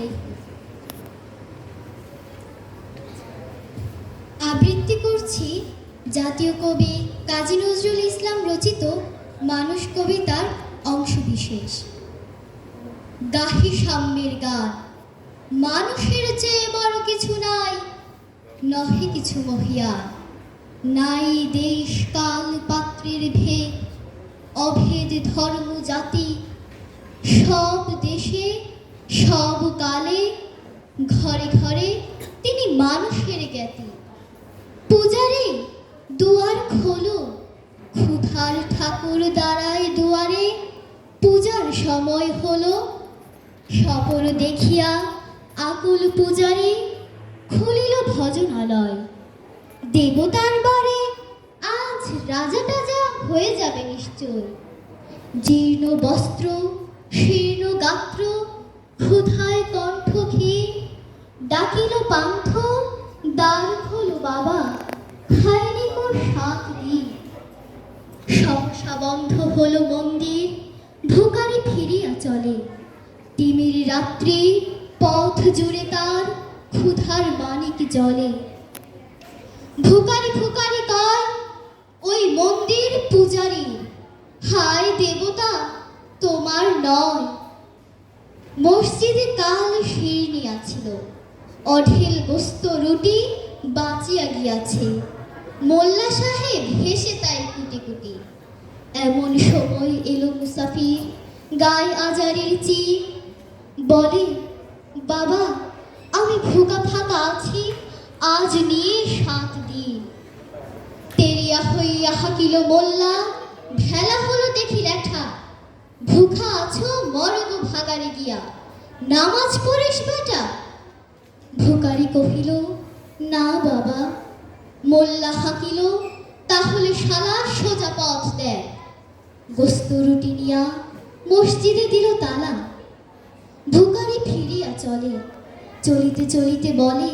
আলাইহি। আবৃত্তি করছি জাতীয় কবি কাজী নজরুল ইসলাম রচিত মানুষ কবিতার অংশবিশেষ। গাহি সাম্যের গান। মানুষের চেয়ে বড় কিছু নাই, নহে কিছু মহিয়ান। নাই দেশ কাল পাত্রের ভেদ, অভেদ ধর্ম জাতি। সব দেশে সব কালে ঘরে ঘরে তিনি মানুষের জ্ঞাতি। পূজারে দুয়ার খোলো, ক্ষুধার ঠাকুর দাঁড়ায় দুয়ারে। পূজার সময় হলো, সপর দেখিয়া আকুল পূজারে খুলিল ভজনালয়। দেবতার বারে আজ রাজা টাজা হয়ে যাবে নিশ্চয়। জীর্ণ বস্ত্র শীর্ণ গাত্র, ক্ষুধায় কণ্ঠ খেয়ে ডাকিল পান্থ। দ্বার খোলো বাবা, খায়নি কোন 7 দিন। সংসা বন্ধ হলো মন্দির, ভিখারি ফিরিয়া চলে। তিমির রাত্রি পথ জুড়ে তার ক্ষুধার মানিক জ্বলে। ভিখারি ভিখারি কয় ওই মন্দির পূজারী, হায় দেবতা তোমার নয়। মসজিদে কাল শিরনি আছিল, অঢেল গোস্ত রুটি বাঁচিয়া গিয়াছে। মোল্লা সাহেব হেসে তাই কুটি কুটি। এমন সময় এলো মুসাফির, গায়ে আজারের চির। বলে বাবা আমি ভুকা ফাঁকা আছি, আজ নিয়ে 7 দিন। তেরিয়া হইয়া হাকিল মোল্লা, ভেলা হলো দেখি লেঠা। ভুখা আছো মরগ ভাগারে গিয়া, নামাজ পড়িস বেটা। ভিখারি কহিল না বাবা। মোল্লা হাকিল তাহলে শালা সোজা পথ দেয়। গোস্ত রুটি নিয়া মসজিদে দিল তালা। ভিখারি ফিরিয়া চলে, চলিতে চলিতে বলে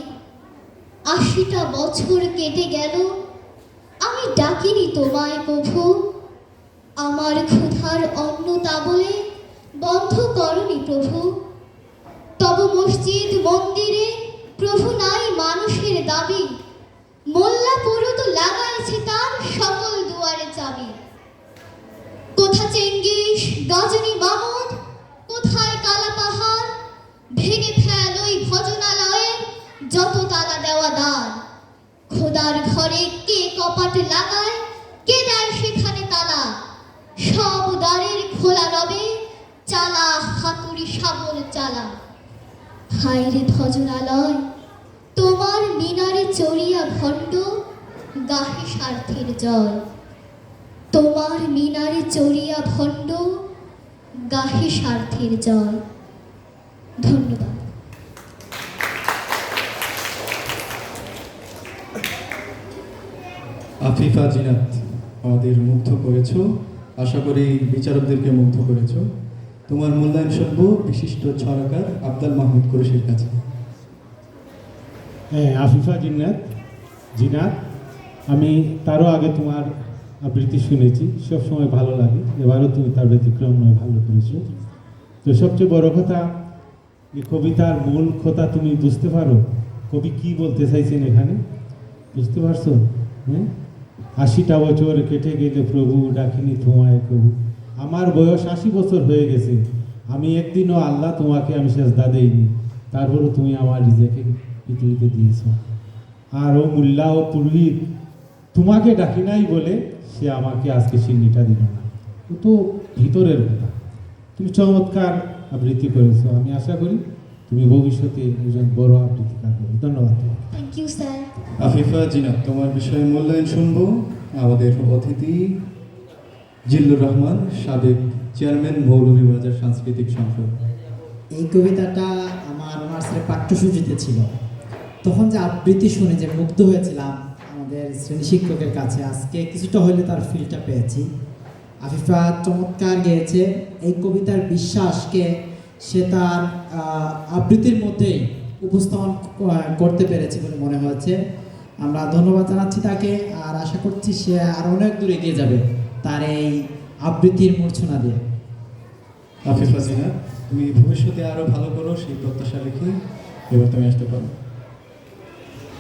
80টা বছর কেটে গেল, আমি ডাকিনি তোমায় কভু। আমার ক্ষুধার অন্ন তা বলে বন্ধ করনি প্রভু। তব মসজিদ মন্দিরে প্রভু নাই মানুষের দাবি। মোল্লা পুরুত লাগাইছে তার সকল দুয়ারে চাবি। কোথা চেঙ্গিস গজনী মামুদ, কোথায় কালা পাহাড়। ভেঙে ফেল ওই ভজনালয়ে যত তালা দেওয়া দ্বার। খোদার ঘরে কে কপাট লাগায়, কে দেয় সেখানে তালা। সব দ্বারের খোলা রবে, চালা হাতুড়ি শাবল চালা। হায়রে ভজনালয় তোমার মিনারে চড়িয়া ভণ্ড, গাহে স্বার্থের জয়। তোমার মিনারে চড়িয়া ভণ্ড, গাহে স্বার্থের জয়। ধন্যবাদ। আফিফা জিনাত, আমাদের মুগ্ধ করেছ, আশা করি বিচারকদেরকে মুগ্ধ করেছ। তোমার মূল্যায়ন শুনবো বিশিষ্ট ছড়াকার আব্দুল মাহমুদ কুরেশির কাছে। হ্যাঁ, আফিফা জিনাত, আমি তারও আগে তোমার আবৃত্তি শুনেছি, সবসময় ভালো লাগে। এবারও তুমি তার ব্যতিক্রম নয়, ভালো করেছো। তো সবচেয়ে বড় কথা, এই কবিতার মূল কথা তুমি বুঝতে পারো কবি কি বলতে চাইছেন এখানে, বুঝতে পারছো? হ্যাঁ, 80টা বছর কেটে গেলে প্রভু ডাকিনি তোমায় কবু। আমার বয়স 80 বছর হয়ে গেছে, আমি একদিনও আল্লাহ তোমাকে আমি সেজদা দেইনি, তারপরও তুমি আমার নিজেকে পৃথিবীতে দিয়েছ। আর ও মোল্লা ও পুরোহিত তোমাকে ডাকি নাই বলে সে আমাকে আজকে সিন্নিটা দিল না। ও তো ভিতরের কথা। তুমি চমৎকার আবৃত্তি করেছো, আমি আশা করি তুমি ভবিষ্যতে একজন বড় আবৃত্তিকার হবে। ধন্যবাদ। Thank you sir. Afifa Zinat, তোমার বিষয়ে মূল্যায়ন শুনবো আমাদের অতিথি জিল্লুর রহমান, সাবেক চেয়ারম্যান মৌলভীবাজার সাংস্কৃতিক সংসদ। এই কবিতাটা আমার অনার্সের পাঠ্যসূচিতে ছিল। তখন যে আবৃত্তি শুনে যে মুগ্ধ হয়েছিলাম আমাদের শ্রেণী শিক্ষকের কাছে, আজকে কিছুটা হলে তার ফিলটা পেয়েছি। আফিফা চমৎকার গেয়েছে। এই কবিতার বিশ্বাসকে সে তার আবৃত্তির মধ্যেই উপস্থাপন করতে পেরেছে বলে মনে হয়েছে। আমরা ধন্যবাদ জানাচ্ছি তাকে, আর আশা করছি সে আরও অনেক দূরে এগিয়ে যাবে তার এই আবৃত্তির মূর্ছনা দিয়ে। আফিফা জিনাত, তুমি ভবিষ্যতে আরো ভালো করো সেই প্রত্যাশা রেখে এবার তুমি আসতে পারো।